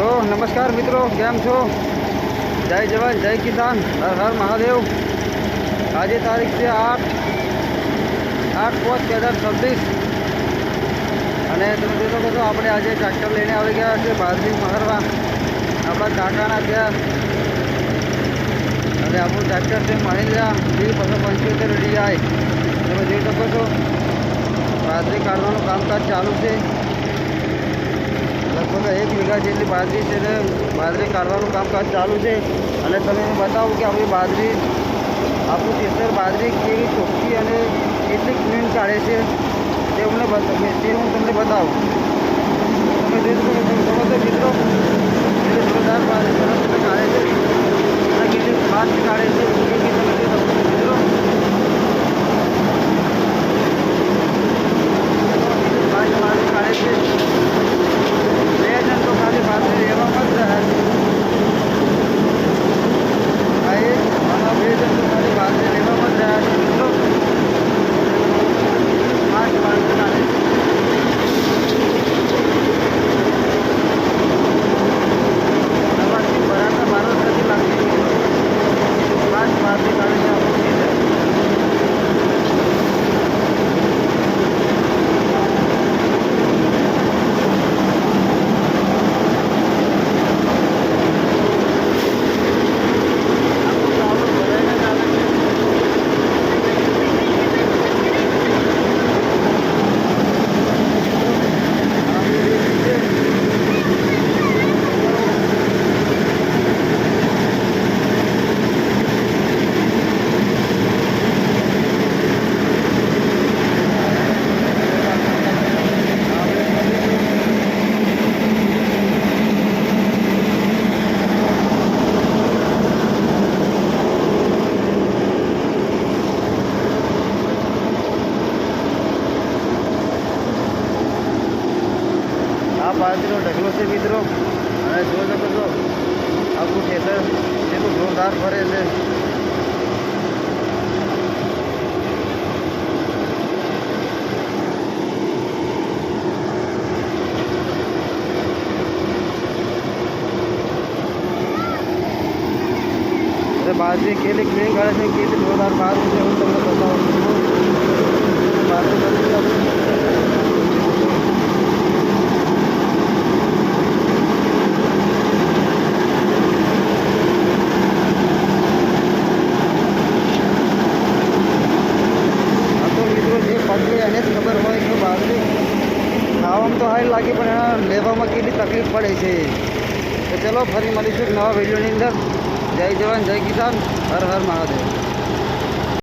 તો નમસ્કાર મિત્રો, કેમ છો? જય જવાન જય કિસાન, હર હર મહાદેવ। આજે તારીખ છે 8/5/2026 અને તમે જોઈ શકો છો આપણે આજે ટ્રેક્ટર લઈને આવી ગયા છે બાજરી મહરવા આપણા કાકાના ત્યાં। અને આપણું ટ્રેક્ટર છે મહિન્દ્રા B275 DI। તમે જોઈ શકો છો બાજરી કાઢવાનું કામકાજ ચાલુ છે। લગભગ 1 વીઘા જેટલી બાજરી છે ને બાજરી કાઢવાનું કામકાજ ચાલુ છે। અને તમે બતાવું કે આપણી બાજરી આપણું કેસર બાજરી કેવી ચોખ્ખી અને કેટલી ક્લીન કાઢે છે તે હું તમને બતાવું। તમે જોઈ શકો છો મિત્રો, કેટલી જોરદાર બાજરી સરસ રીતે કાઢે છે અને કેટલી ફાસ્ટ કાઢે છે એ બી તમે જોઈ શકો છો મિત્રો। ફાસ્ટ બાજરી કાઢે છે। 2 જણ તો ખાલી બાજરી લેવામાં જ રહ્યા છે। 2 જણ તો ખાલી બાજરી લેવામાં જ રહ્યા છે મિત્રો। ફાસ્ટ બાજરી કાઢે છે। બરાબર મારો નથી લાગતી મિત્રો, ફાસ્ટ બાજરી કાઢે છે આપણું ખેતર। આ બાજરીનો ઢગલો છે મિત્રો, અને જોઈ શકો છો આપણું ખેતર કેટલું જોરદાર ફરે છે। બાજરી કેટલી ક્લીન કાઢે છે, કેટલી જોરદાર બાજરી છે હું તમને બતાવું છું। બાજરી એને જ ખબર હોય કે બાજરી ખાવામાં તો સારી લાગે પણ એના લેવામાં કેટલી તકલીફ પડે છે। તો ચલો ફરી મળીશું નવા વિડીયોની અંદર। જય જવાન જય કિસાન, હર હર મહાદેવ।